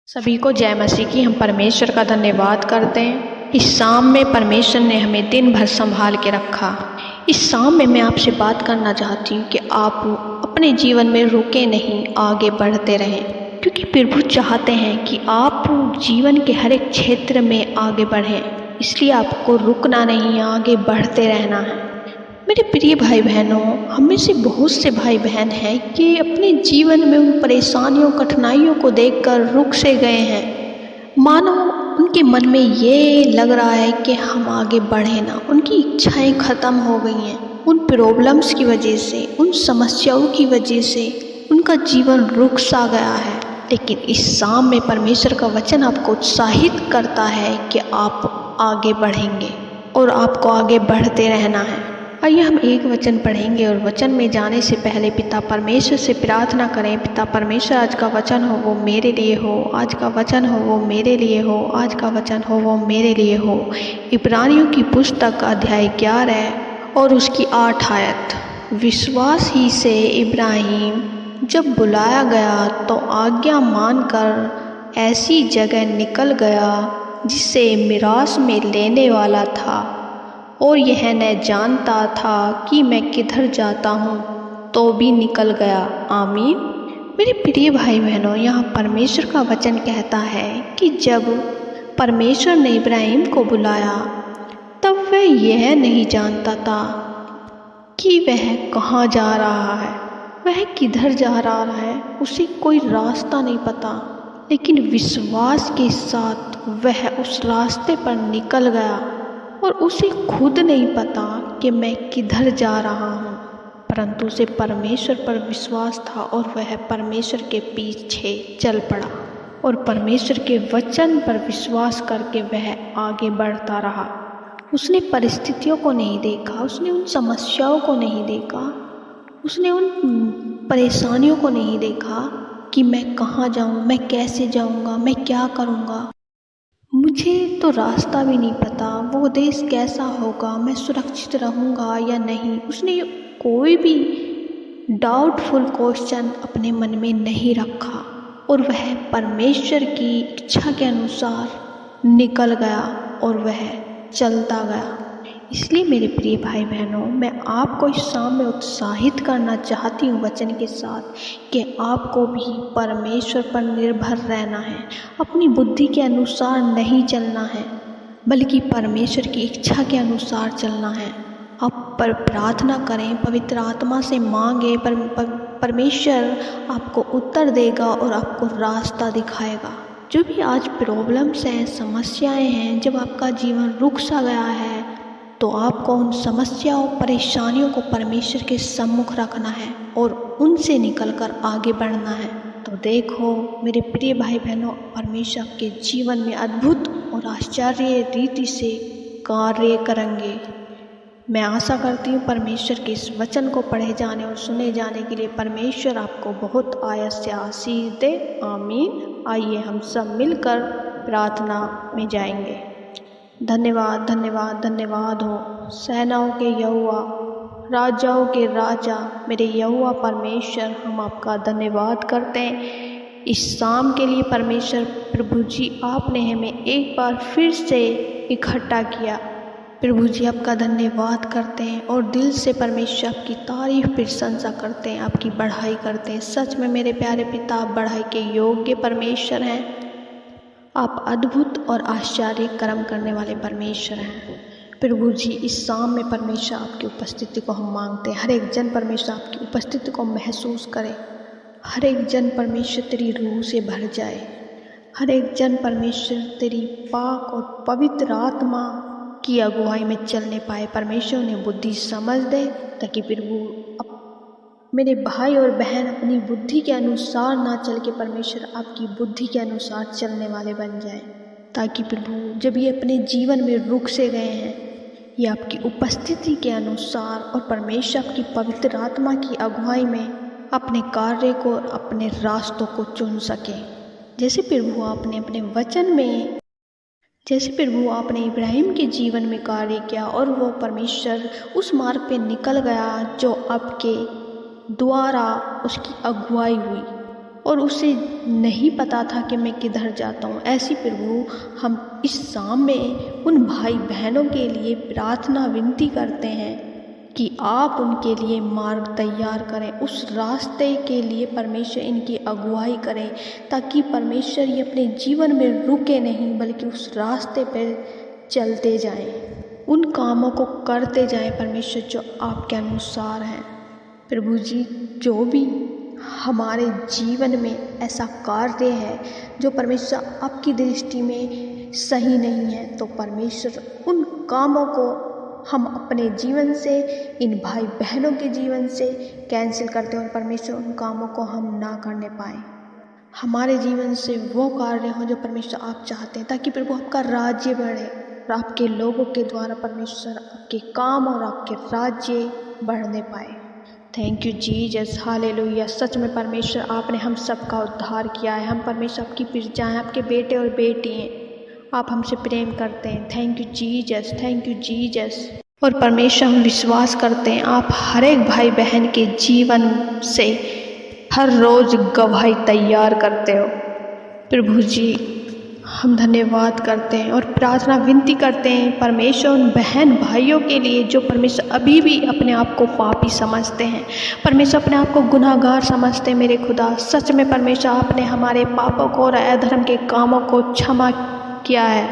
सभी को जय मसीह की। हम परमेश्वर का धन्यवाद करते हैं। इस शाम में परमेश्वर ने हमें दिन भर संभाल के रखा। इस शाम में मैं आपसे बात करना चाहती हूँ कि आप अपने जीवन में रुके नहीं, आगे बढ़ते रहें, क्योंकि प्रभु चाहते हैं कि आप जीवन के हर एक क्षेत्र में आगे बढ़ें। इसलिए आपको रुकना नहीं, आगे बढ़ते रहना है। मेरे प्रिय भाई बहनों, हम में से बहुत से भाई बहन हैं कि अपने जीवन में उन परेशानियों कठिनाइयों को देखकर रुक से गए हैं। मानो उनके मन में ये लग रहा है कि हम आगे बढ़े ना। उनकी इच्छाएं ख़त्म हो गई हैं। उन प्रॉब्लम्स की वजह से, उन समस्याओं की वजह से उनका जीवन रुक सा गया है। लेकिन इस शाम में परमेश्वर का वचन आपको उत्साहित करता है कि आप आगे बढ़ेंगे और आपको आगे बढ़ते रहना है। आइए हम एक वचन पढ़ेंगे और वचन में जाने से पहले पिता परमेश्वर से प्रार्थना करें। पिता परमेश्वर, आज का वचन हो वो मेरे लिए हो, आज का वचन हो वो मेरे लिए हो, आज का वचन हो वो मेरे लिए हो। इब्रानियों की पुस्तक अध्याय 11 और उसकी 8 आयत। विश्वास ही से इब्राहिम जब बुलाया गया तो आज्ञा मानकर ऐसी जगह निकल गया जिसे मिरास में लेने वाला था, और यह न जानता था कि मैं किधर जाता हूँ, तो भी निकल गया। आमीन। मेरे प्रिय भाई बहनों, यहाँ परमेश्वर का वचन कहता है कि जब परमेश्वर ने इब्राहिम को बुलाया तब वह यह नहीं जानता था कि वह कहाँ जा रहा है, वह किधर जा रहा है। उसे कोई रास्ता नहीं पता, लेकिन विश्वास के साथ वह उस रास्ते पर निकल गया और उसे खुद नहीं पता कि मैं किधर जा रहा हूँ, परंतु उसे परमेश्वर पर विश्वास था और वह परमेश्वर के पीछे चल पड़ा और परमेश्वर के वचन पर विश्वास करके वह आगे बढ़ता रहा। उसने परिस्थितियों को नहीं देखा, उसने उन समस्याओं को नहीं देखा, उसने उन परेशानियों को नहीं देखा कि मैं कहाँ जाऊँ, मैं कैसे जाऊँगा, मैं क्या करूँगा, मुझे तो रास्ता भी नहीं पता, वो देश कैसा होगा, मैं सुरक्षित रहूँगा या नहीं। उसने कोई भी डाउटफुल क्वेश्चन अपने मन में नहीं रखा और वह परमेश्वर की इच्छा के अनुसार निकल गया और वह चलता गया। इसलिए मेरे प्रिय भाई बहनों, मैं आपको इस शाम में उत्साहित करना चाहती हूँ वचन के साथ कि आपको भी परमेश्वर पर निर्भर रहना है। अपनी बुद्धि के अनुसार नहीं चलना है, बल्कि परमेश्वर की इच्छा के अनुसार चलना है। आप पर प्रार्थना करें, पवित्र आत्मा से मांगे, परमेश्वर आपको उत्तर देगा और आपको रास्ता दिखाएगा। जो भी आज प्रॉब्लम्स हैं, समस्याएं हैं, जब आपका जीवन रुक सा गया है, तो आपको उन समस्याओं, परेशानियों को परमेश्वर के सम्मुख रखना है और उनसे निकलकर आगे बढ़ना है। तो देखो मेरे प्रिय भाई बहनों, परमेश्वर आपके जीवन में अद्भुत और आश्चर्य रीति से कार्य करेंगे। मैं आशा करती हूँ परमेश्वर के इस वचन को पढ़े जाने और सुने जाने के लिए परमेश्वर आपको बहुत आयत से आशीष दे। आमीन। आइए हम सब मिलकर प्रार्थना में जाएंगे। धन्यवाद धन्यवाद धन्यवाद हो सेनाओं के यहोवा, राजाओं के राजा, मेरे यहोवा परमेश्वर, हम आपका धन्यवाद करते हैं इस शाम के लिए। परमेश्वर प्रभु जी, आपने हमें एक बार फिर से इकट्ठा किया। प्रभु जी आपका धन्यवाद करते हैं और दिल से परमेश्वर आपकी तारीफ प्रशंसा करते हैं, आपकी बढ़ाई करते हैं। सच में मेरे प्यारे पिता, आप बढ़ाई के योग्य परमेश्वर हैं। आप अद्भुत और आश्चर्य कर्म करने वाले परमेश्वर हैं। प्रभु जी इस शाम में परमेश्वर आपकी उपस्थिति को हम मांगते हैं। हर एक जन परमेश्वर आपकी उपस्थिति को महसूस करे। हर एक जन परमेश्वर तेरी रूह से भर जाए। हर एक जन परमेश्वर तेरी पाक और पवित्र आत्मा की अगुवाई में चलने पाए। परमेश्वर उन्हें बुद्धि समझ दे, ताकि प्रभु मेरे भाई और बहन अपनी बुद्धि के अनुसार ना चल के परमेश्वर आपकी बुद्धि के अनुसार चलने वाले बन जाएं। ताकि प्रभु जब ये अपने जीवन में रुक से गए हैं, ये आपकी उपस्थिति के अनुसार और परमेश्वर आपकी पवित्र आत्मा की अगुवाई में अपने कार्य को, अपने रास्तों को चुन सके। जैसे प्रभु आपने अपने वचन में, जैसे प्रभु आपने इब्राहिम के जीवन में कार्य किया और वो परमेश्वर उस मार्ग पे निकल गया जो आपके द्वारा उसकी अगुवाई हुई और उसे नहीं पता था कि मैं किधर जाता हूँ। ऐसी प्रभु हम इस शाम में उन भाई बहनों के लिए प्रार्थना विनती करते हैं कि आप उनके लिए मार्ग तैयार करें, उस रास्ते के लिए परमेश्वर इनकी अगुवाई करें, ताकि परमेश्वर ये अपने जीवन में रुके नहीं बल्कि उस रास्ते पर चलते जाएं, उन कामों को करते जाएं परमेश्वर जो आपके अनुसार हैं। प्रभु जी, जो भी हमारे जीवन में ऐसा कार्य है जो परमेश्वर आपकी दृष्टि में सही नहीं है, तो परमेश्वर उन कामों को हम अपने जीवन से, इन भाई बहनों के जीवन से कैंसिल करते हैं और परमेश्वर उन कामों को हम ना करने पाएँ। हमारे जीवन से वो कार्य हो जो परमेश्वर आप चाहते हैं, ताकि प्रभु आपका राज्य बढ़े और आपके लोगों के द्वारा परमेश्वर आपके काम और आपके राज्य बढ़ने पाए। Thank you Jesus, hallelujah. सच में परमेश्वर आपने हम सब का उद्धार किया है। हम परमेश्वर आपकी प्रजा हैं, आपके बेटे और बेटी हैं। आप हमसे प्रेम करते हैं। Thank you Jesus, thank you Jesus. और परमेश्वर हम विश्वास करते हैं आप हर एक भाई बहन के जीवन से हर रोज़ गवाही तैयार करते हो। प्रभु जी, हम धन्यवाद करते हैं और प्रार्थना विनती करते हैं परमेश्वर उन बहन भाइयों के लिए जो परमेश्वर अभी भी अपने आप को पापी समझते हैं, परमेश्वर अपने आप को गुनाहगार समझते हैं। मेरे खुदा, सच में परमेश्वर आपने हमारे पापों को और अधर्म के कामों को क्षमा किया है।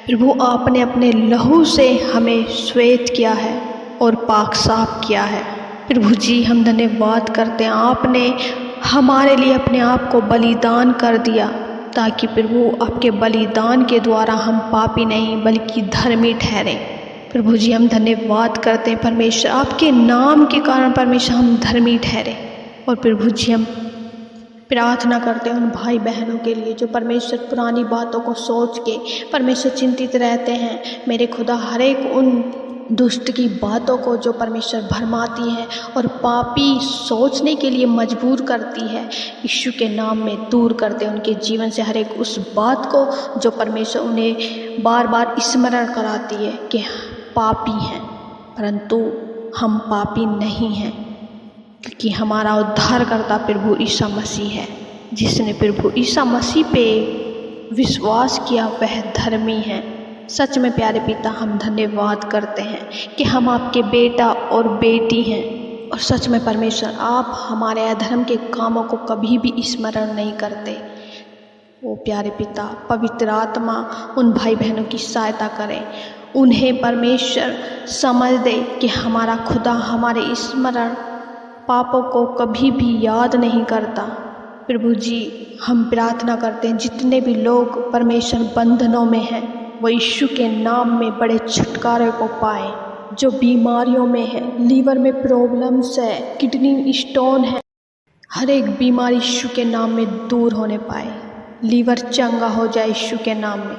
प्रभु, आपने अपने लहू से हमें श्वेत किया है और पाक साफ किया है। प्रभु जी, हम धन्यवाद करते हैं आपने हमारे लिए अपने आप को बलिदान कर दिया, ताकि प्रभु आपके बलिदान के द्वारा हम पापी नहीं बल्कि धर्मी ठहरे। प्रभु जी, हम धन्यवाद करते हैं परमेश्वर आपके नाम के कारण परमेश्वर हम धर्मी ठहरे। और प्रभु जी, हम प्रार्थना करते हैं उन भाई बहनों के लिए जो परमेश्वर पुरानी बातों को सोच के परमेश्वर चिंतित रहते हैं। मेरे खुदा, हर एक उन दुष्ट की बातों को जो परमेश्वर भरमाती है और पापी सोचने के लिए मजबूर करती है, यीशु के नाम में दूर करते हैं उनके जीवन से हर एक उस बात को जो परमेश्वर उन्हें बार बार स्मरण कराती है कि पापी हैं, परंतु हम पापी नहीं हैं, क्योंकि हमारा उद्धारकर्ता प्रभु ईसा मसीह है। जिसने प्रभु ईसा मसीह पे विश्वास किया वह धर्मी है। सच में प्यारे पिता, हम धन्यवाद करते हैं कि हम आपके बेटा और बेटी हैं। और सच में परमेश्वर आप हमारे अधर्म के कामों को कभी भी स्मरण नहीं करते। ओ प्यारे पिता, पवित्र आत्मा उन भाई बहनों की सहायता करें, उन्हें परमेश्वर समझ दे कि हमारा खुदा हमारे स्मरण पापों को कभी भी याद नहीं करता। प्रभु जी, हम प्रार्थना करते हैं जितने भी लोग परमेश्वर बंधनों में हैं वो यीशु के नाम में बड़े छुटकारे को पाए। जो बीमारियों में है, लीवर में प्रॉब्लम्स है, किडनी स्टोन है, हर एक बीमारी यीशु के नाम में दूर होने पाए। लीवर चंगा हो जाए यीशु के नाम में,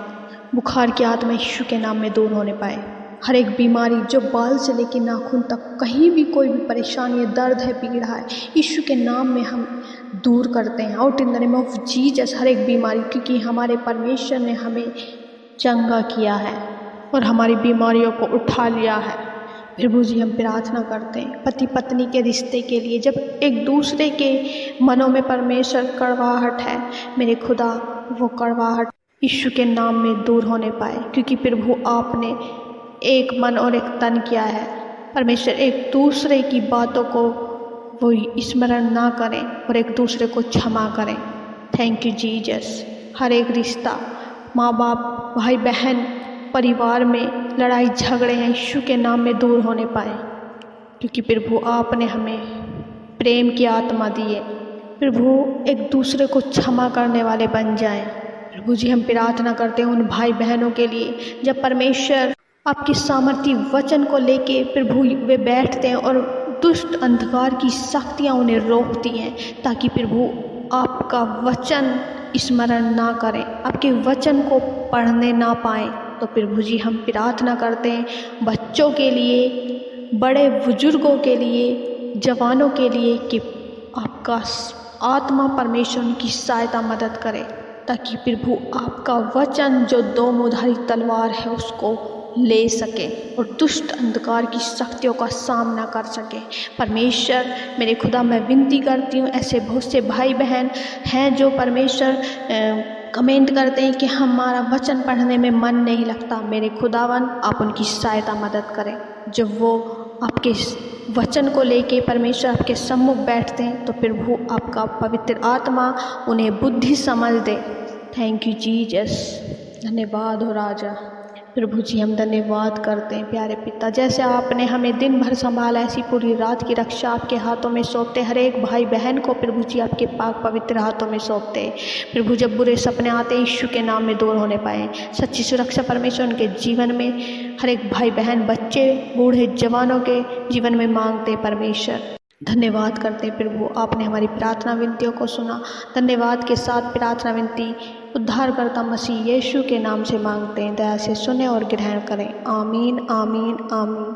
बुखार की आत्मा यीशु के नाम में दूर होने पाए। हर एक बीमारी जो बाल से लेकर नाखून तक कहीं भी कोई भी परेशानी है, दर्द है, पीड़ा है, यीशु के नाम में हम दूर करते हैं। Out in the name of Jesus हर एक बीमारी, क्योंकि हमारे परमेश्वर ने हमें चंगा किया है और हमारी बीमारियों को उठा लिया है। प्रभु जी, हम प्रार्थना करते हैं पति पत्नी के रिश्ते के लिए। जब एक दूसरे के मनों में परमेश्वर कड़वाहट है, मेरे खुदा वो कड़वाहट यीशु के नाम में दूर होने पाए, क्योंकि प्रभु आपने एक मन और एक तन किया है। परमेश्वर एक दूसरे की बातों को वो स्मरण ना करें और एक दूसरे को क्षमा करें। Thank you Jesus. हर एक रिश्ता, माँ बाप, भाई बहन, परिवार में लड़ाई झगड़े हैं, यीशु के नाम में दूर होने पाए, क्योंकि प्रभु आपने हमें प्रेम की आत्मा दी है। प्रभु एक दूसरे को क्षमा करने वाले बन जाएं। प्रभु जी, हम प्रार्थना करते हैं उन भाई बहनों के लिए जब परमेश्वर आपके सामर्थ्य वचन को लेके प्रभु वे बैठते हैं और दुष्ट अंधकार की शक्तियाँ उन्हें रोकती हैं, ताकि प्रभु आपका वचन स्मरण ना करें, आपके वचन को पढ़ने ना पाएँ। तो प्रभु जी, हम प्रार्थना करते हैं बच्चों के लिए, बड़े बुजुर्गों के लिए, जवानों के लिए कि आपका आत्मा परमेश्वर उनकी सहायता मदद करे, ताकि प्रभु आपका वचन जो दो मुधारी तलवार है उसको ले सके और दुष्ट अंधकार की शक्तियों का सामना कर सके। परमेश्वर मेरे खुदा, मैं विनती करती हूँ, ऐसे बहुत से भाई बहन हैं जो परमेश्वर कमेंट करते हैं कि हमारा वचन पढ़ने में मन नहीं लगता। मेरे खुदावन, आप उनकी सहायता मदद करें। जब वो आपके वचन को लेके परमेश्वर आपके सम्मुख बैठते हैं तो प्रभु आपका पवित्र आत्मा उन्हें बुद्धि समझ दे। Thank you Jesus. धन्यवाद हो राजा। प्रभु जी, हम धन्यवाद करते हैं प्यारे पिता, जैसे आपने हमें दिन भर संभाला, ऐसी पूरी रात की रक्षा आपके हाथों में सौंपते। हर एक भाई बहन को प्रभु जी आपके पाक पवित्र हाथों में सौंपते। प्रभु, जब बुरे सपने आते यीशु के नाम में दूर होने पाए। सच्ची सुरक्षा परमेश्वर उनके जीवन में, हर एक भाई बहन, बच्चे, बूढ़े, जवानों के जीवन में मांगते परमेश्वर। धन्यवाद करते प्रभु, आपने हमारी प्रार्थना विनतियों को सुना। धन्यवाद के साथ प्रार्थना विनती उद्धारकर्ता मसीह यीशु के नाम से मांगते हैं। दया से सुने और ग्रहण करें। आमीन, आमीन, आमीन।